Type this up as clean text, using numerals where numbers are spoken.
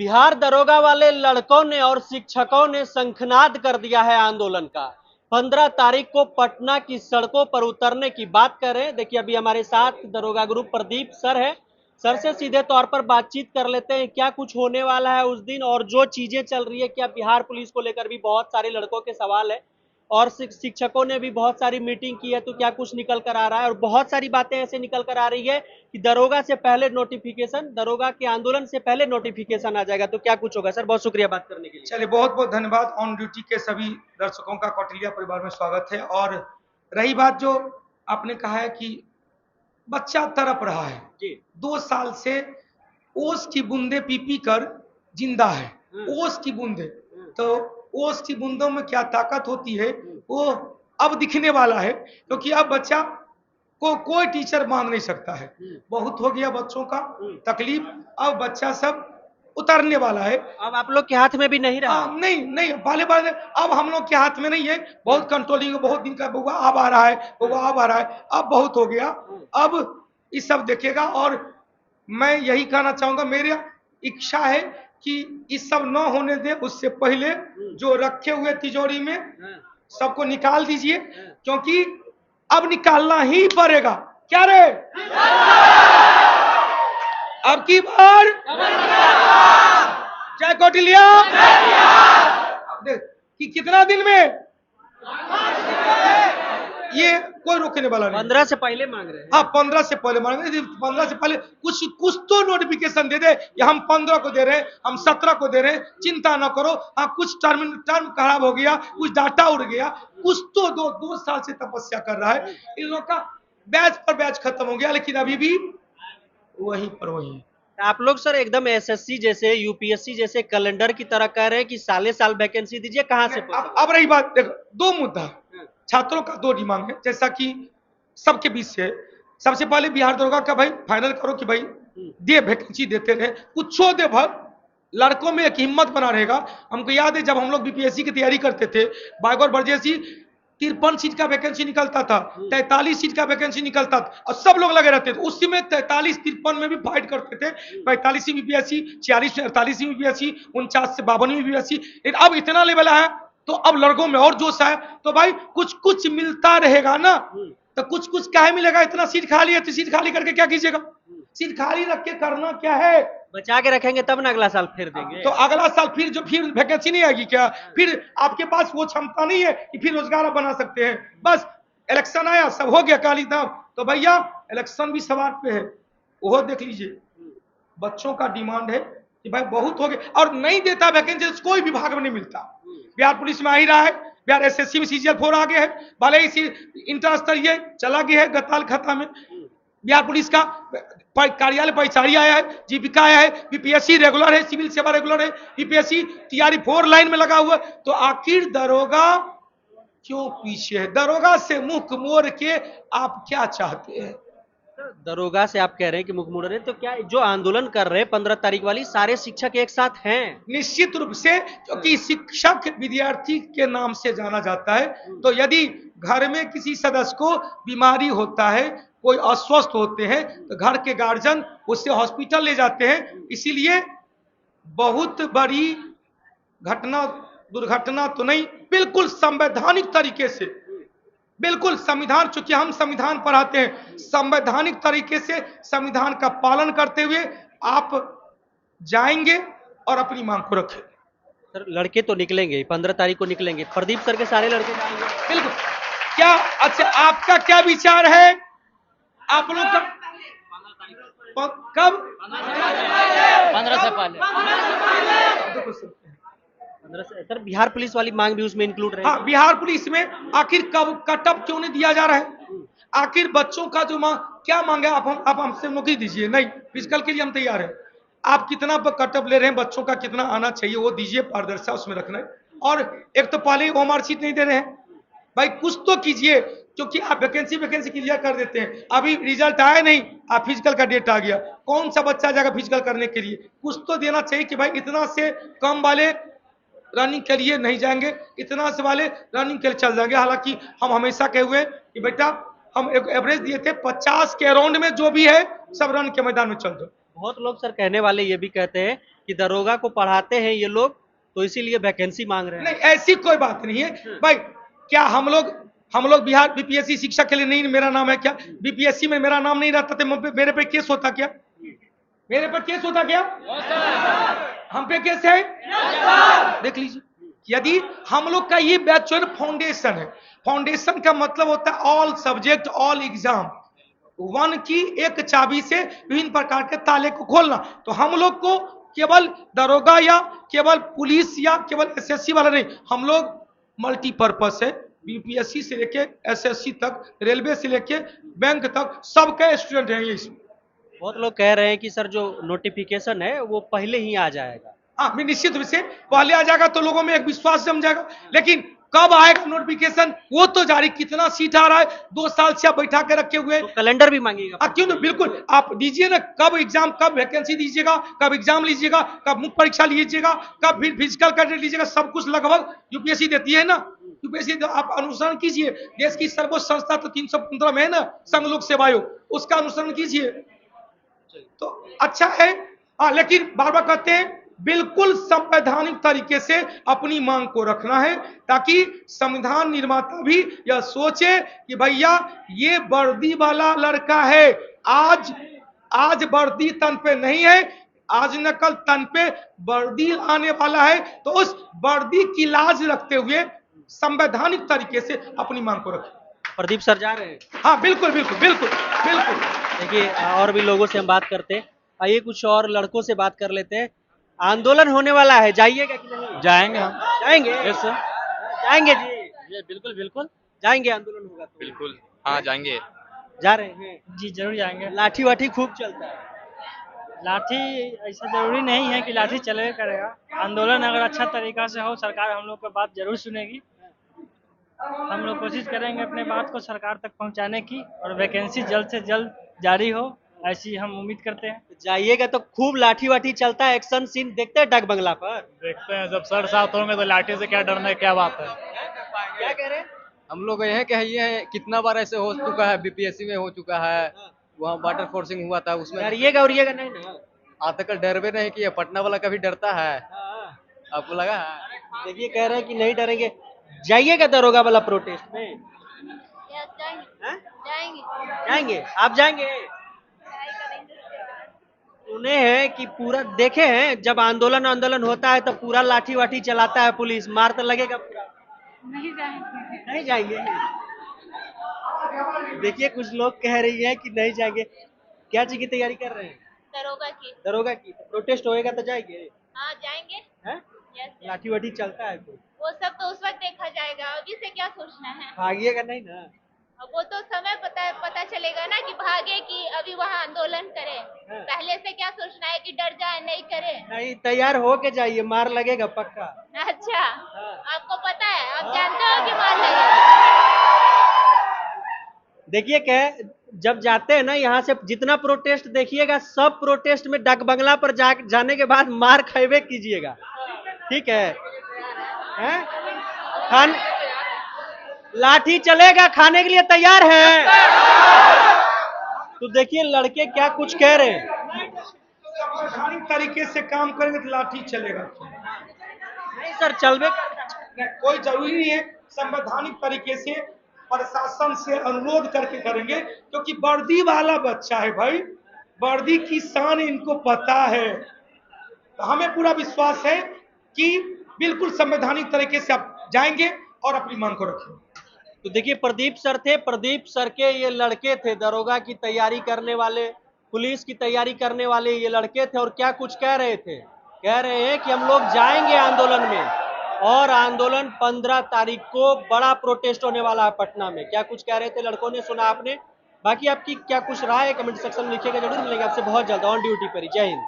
बिहार दरोगा वाले लड़कों ने और शिक्षकों ने शंखनाद कर दिया है आंदोलन का। 15 तारीख को पटना की सड़कों पर उतरने की बात कर रहे हैं। देखिए अभी हमारे साथ दरोगा ग्रुप प्रदीप सर है। सर से सीधे तौर पर बातचीत कर लेते हैं, क्या कुछ होने वाला है उस दिन और जो चीजें चल रही है, क्या बिहार पुलिस को लेकर भी बहुत सारे लड़कों के सवाल है और शिक्षकों ने भी बहुत सारी मीटिंग की है, तो क्या कुछ निकल कर आ रहा है। और बहुत सारी बातें ऐसे निकल कर आ रही है कि दरोगा से पहले नोटिफिकेशन, दरोगा के आंदोलन से पहले नोटिफिकेशन आ जाएगा। तो क्या कुछ होगा सर? बहुत शुक्रिया बात करने के लिए। चलिए, बहुत बहुत धन्यवाद। ऑन ड्यूटी के सभी दर्शकों का कौटिल्या परिवार में स्वागत है। और रही बात जो आपने कहा है कि बच्चा तड़प रहा है जी। 2 साल से ओस की बूंदे पी पी कर जिंदा है। ओस की बूंदे, तो ओस की बूंदों में क्या ताकत होती है वो अब दिखने वाला है, क्योंकि अब बच्चा को कोई टीचर मान नहीं सकता है। बहुत हो गया बच्चों का तकलीफ, अब बच्चा सब उतरने वाला है। अब आप लोग के हाथ में भी नहीं रहा। नहीं नहीं, वाले बात अब हम लोग के हाथ में नहीं है। बहुत कंट्रोलिंग, बहुत दिन का बउआ अब आ रहा है, बउआ अब आ रहा है, अब बहुत हो गया। अब इस सब देखेगा। और मैं यही कहना चाहूंगा, मेरी इच्छा है कि इस सब न होने दे, उससे पहले जो रखे हुए तिजोरी में सबको निकाल दीजिए, क्योंकि अब निकालना ही पड़ेगा। क्या रे? अब की बार जय कौटिल्या कि कितना दिन में ये कोई रोकने वाला नहीं। 15 से पहले मांग रहे हैं। हाँ, 15 से पहले मांग रहे हैं। 15 से पहले कुछ तो नोटिफिकेशन दे दे, या हम 15 को दे रहे हैं, हम 17 को दे रहे हैं, चिंता न करो। हाँ, कुछ टर्म खराब हो गया, कुछ डाटा उड़ गया, कुछ तो 2 साल से तपस्या कर रहा है। इन लोग का बैच पर बैच खत्म हो गया, लेकिन अभी भी वहीं पर वहीं है। आप लोग सर एकदम एसएससी जैसे, यूपीएससी जैसे कैलेंडर की तरह कह रहे हैं कि साले साल वैकेंसी दीजिए, कहां से? अब रही बात, देखो 2 मुद्दा, छात्रों का 2 डिमांड है, जैसा कि सबके बीच से। सबसे पहले बिहार दरोगा का भाई फाइनल करो कि भाई दे, वैकेंसी देते रहे, कुछ दे भाई, लड़कों में एक हिम्मत बना रहेगा। हमको याद है जब हम लोग बीपीएससी की तैयारी करते थे, बागौर बरजेसी 53 सीट का वैकेंसी निकलता था, 43 सीट का वैकेंसी निकलता था, और सब लोग लगे रहते थे। उस समय 43-53 में भी फाइट करते थे। 45 में बीपीएससी, 46 में 48 में बीपीएससी, 49 से 52 में बीपीएससी। लेकिन अब इतना लेवल है तो अब लड़कों में और जोश है, तो भाई कुछ कुछ मिलता रहेगा ना। तो कुछ कुछ क्या मिलेगा? इतना सीट खाली है तो सीट खाली करके क्या कीजिएगा? सीट खाली रख के करना क्या है? बचा के रखेंगे तब ना अगला साल फिर देंगे। तो अगला साल फिर वैकेंसी नहीं आएगी क्या? फिर आपके पास वो क्षमता नहीं है कि फिर रोजगार आप बना सकते हैं। बस इलेक्शन आया, सब हो गया काली दाम, तो भैया इलेक्शन भी सवाल पे है, वो देख लीजिए। बच्चों का डिमांड है कि भाई बहुत हो गया, और नहीं देता वैकेंसी, कोई विभाग में नहीं मिलता। बिहार पुलिस में आ ही रहा है, बिहार एसएससी में सीजीएल 4 आ गया है, भले ही इंटर स्तरीय चला गया है गताल खाता में। बिहार पुलिस का कार्यालय परिचारी आया है, जीविका आया है, बीपीएससी रेगुलर है, सिविल सेवा रेगुलर है, बीपीएससी टीआरई 4 लाइन में लगा हुआ। तो आखिर दरोगा क्यों पीछे है? दरोगा से मुख मोड़ के आप क्या चाहते हैं? दरोगा से आप कह रहे हैं कि मुख मोड़ रहे हैं, तो क्या जो आंदोलन कर रहे हैं 15 तारीख वाली, सारे शिक्षक एक साथ हैं? निश्चित रूप से, क्योंकि शिक्षक विद्यार्थी के नाम से जाना जाता है। तो यदि घर में किसी सदस्य को बीमारी होता है, कोई अस्वस्थ होते हैं, तो घर के गार्जियन उससे हॉस्पिटल ले जाते हैं। इसीलिए बहुत बड़ी घटना, दुर्घटना तो नहीं, बिल्कुल संवैधानिक तरीके से, बिल्कुल संविधान, चूंकि हम संविधान पढ़ाते हैं, संवैधानिक तरीके से संविधान का पालन करते हुए आप जाएंगे और अपनी मांग को रखें। सर लड़के तो निकलेंगे, 15 तारीख को निकलेंगे, प्रदीप सर के सारे लड़के जाएंगे। बिल्कुल। क्या अच्छा, आपका क्या विचार है? आप लोग का कब? 15 से पहले। सर बिहार पुलिस वाली मांग भी उसमें इंक्लूड रहेगी? हाँ, बिहार पुलिस में आखिर कब कटअप क्यों नहीं दिया जा रहा है? आखिर बच्चों का जो मांग, क्या मांगे? आप हमसे नौकरी दीजिए, नहीं फिजिकल के लिए हम तैयार हैं। आप कितना कटअप ले रहे हैं, बच्चों का कितना आना चाहिए वो दीजिए, पारदर्शिता उसमें रखना है। और एक तो पहले ही ओमार शीट नहीं दे रहे हैं, भाई कुछ तो कीजिए, क्योंकि आप वैकेंसी क्लियर कर देते हैं, अभी रिजल्ट आया नहीं, आप फिजिकल का डेट आ गया, कौन सा बच्चा जाएगा फिजिकल करने के लिए? कुछ तो देना चाहिए कि भाई इतना से कम वाले रनिंग के लिए नहीं जाएंगे, इतना से वाले रनिंग के लिए चल जाएंगे। हालांकि हम हमेशा कहे हुए कि बेटा हम एक एवरेज दिए थे 50 के अराउंड में जो भी है सब रन के मैदान में चल दो। बहुत लोग सर कहने वाले ये भी कहते हैं कि दरोगा को पढ़ाते हैं ये लोग तो इसीलिए वैकेंसी मांग रहे हैं। नहीं, ऐसी कोई बात नहीं है भाई। क्या हम लोग बिहार बीपीएससी शिक्षा के लिए नहीं, मेरा नाम है क्या? बीपीएससी में मेरा नाम नहीं रहता तो मेरे पे केस होता क्या? मेरे पर केस होता क्या? हम पे केस है? देख लीजिए, यदि हम लोग का ये बैच जो है फाउंडेशन है, फाउंडेशन का मतलब होता है all subject all exam, one की एक चाबी से विभिन्न प्रकार के ताले को खोलना। तो हम लोग को केवल दरोगा या केवल पुलिस या केवल एसएससी वाला नहीं, हम लोग मल्टीपर्पस है। बीपीएससी से लेके एसएससी तक, रेलवे से लेके बैंक तक सबके स्टूडेंट हैं ये इसमें। बहुत लोग कह रहे हैं कि सर जो नोटिफिकेशन है वो पहले ही आ जाएगा। हाँ, निश्चित रूप से पहले आ जाएगा तो लोगों में एक विश्वास जम जाएगा, लेकिन कब आएगा नोटिफिकेशन वो तो जारी, कितना सीट आ रहा है 2 साल से आप बैठा के रखे हुए। तो कैलेंडर भी मांगेगा। क्यों नहीं, बिल्कुल आप दीजिए ना, कब एग्जाम, कब वैकेंसी दीजिएगा, कब एग्जाम लीजिएगा, कब मुख्य परीक्षा लीजिएगा, कब फिर फिजिकल कैंडिडेट लीजिएगा, सब कुछ लगभग यूपीएससी देती है ना। यूपीएससी आप अनुसरण कीजिए, देश की सर्वोच्च संस्था तो 315 में है ना, संघ लोक सेवा आयोग, उसका अनुसरण कीजिए तो अच्छा है। हाँ, लेकिन बार बार कहते हैं बिल्कुल संवैधानिक तरीके से अपनी मांग को रखना है, ताकि संविधान निर्माता भी यह सोचे कि भैया ये वर्दी वाला लड़का है, आज वर्दी तन पे नहीं है, आज न कल तन पे वर्दी आने वाला है, तो उस वर्दी की लाज रखते हुए संवैधानिक तरीके से अपनी मांग को रखें। प्रदीप सर जा रहे हैं? हाँ, बिल्कुल बिल्कुल बिल्कुल बिल्कुल। देखिए और भी लोगों से हम बात करते हैं, आइए कुछ और लड़कों से बात कर लेते हैं। आंदोलन होने वाला है, जाइएगा कि नहीं? जाएंगे हम। जाएंगे? Yes sir. जाएंगे जी? ये बिल्कुल बिल्कुल जाएंगे, आंदोलन होगा तो? बिल्कुल, हाँ जाएंगे। जा रहे हैं? जी जरूर जाएंगे। लाठी वाठी खूब चलता है? लाठी ऐसा जरूरी नहीं है कि लाठी चले करेगा। आंदोलन अगर अच्छा तरीका से हो, सरकार हम लोग का बात जरूर सुनेगी। हम लोग कोशिश करेंगे अपने बात को सरकार तक पहुंचाने की, और वैकेंसी जल्द से जल्द जारी हो, ऐसी हम उम्मीद करते हैं। जाइएगा तो खूब लाठी वाठी चलता है, एक्शन सीन देखते हैं डाक बंगला पर? देखते हैं, जब सर साथ होंगे तो लाठी से क्या डरना है, क्या बात है। क्या कह रहे हैं? हम लोग यह कहिए है, कितना बार ऐसे हो चुका है, बीपीएससी में हो चुका है, वहाँ वाटर फोर्सिंग हुआ था, उसमें डरिएगा उड़िएगा नहीं ना? आज तक डरवे नहीं किया। पटना वाला कभी डरता है? हाँ। आपको लगा है? देखिए कह रहे हैं कि नहीं डरेंगे। जाइएगा दरोगा वाला प्रोटेस्ट में? यस, जाएंगे। हाँ? जाएंगे। जाएंगे? आप जाएंगे? ट्राई करेंगे उसके बाद। सुने हैं कि पूरा देखे हैं, जब आंदोलन होता है तो पूरा लाठी वाठी चलाता है पुलिस, मार तो लगेगा पूरा? नहीं जाएंगे। नहीं जाएंगे? देखिए कुछ लोग कह रही है कि नहीं जाएंगे। क्या चीज की तैयारी कर रहे हैं? दरोगा की। दरोगा की? प्रोटेस्ट होएगा तो जाएंगे? हाँ, जाएंगे। हैं? यस। लाठी वाठी चलता है तो? वो सब तो उस वक्त देखा जाएगा, अभी से क्या सोचना है। भागिएगा नहीं ना? अब वो तो समय पता चलेगा ना कि भागे कि अभी वहाँ आंदोलन करे। हाँ। पहले से क्या सोचना है कि डर जाए, नहीं करे। नहीं, तैयार होके जाइए, मार लगेगा पक्का। अच्छा, हाँ। आपको पता है, आप जानते हो कि मार लगेगा। देखिए क्या, जब जाते हैं ना यहाँ से, जितना प्रोटेस्ट देखिएगा सब प्रोटेस्ट में डाक बंगला पर जाने के बाद मार खैबे कीजिएगा, ठीक है? हैं? लाठी चलेगा, खाने के लिए तैयार है? तो देखिए लड़के क्या कुछ कह रहे हैं। संवैधानिक तरीके से काम करेंगे तो लाठी चलेगा। नहीं सर, चलबे नहीं, कोई जरूरी नहीं है। संवैधानिक तरीके से प्रशासन से अनुरोध करके करेंगे, क्योंकि वर्दी वाला बच्चा है भाई, वर्दी की शान इनको पता है। तो हमें पूरा विश्वास है कि बिल्कुल संवैधानिक तरीके से आप जाएंगे और अपनी मांग को रखेंगे। तो देखिए प्रदीप सर थे, प्रदीप सर के ये लड़के थे, दरोगा की तैयारी करने वाले, पुलिस की तैयारी करने वाले ये लड़के थे, और क्या कुछ कह रहे थे। कह रहे हैं कि हम लोग जाएंगे आंदोलन में, और आंदोलन 15 तारीख को बड़ा प्रोटेस्ट होने वाला है पटना में। क्या कुछ कह रहे थे लड़कों ने, सुना आपने। बाकी आपकी क्या कुछ राय है कमेंट सेक्शन में लिखिएगा, जरूर मिलेंगे आपसे बहुत जल्द ऑन ड्यूटी पर ही। जय हिंद।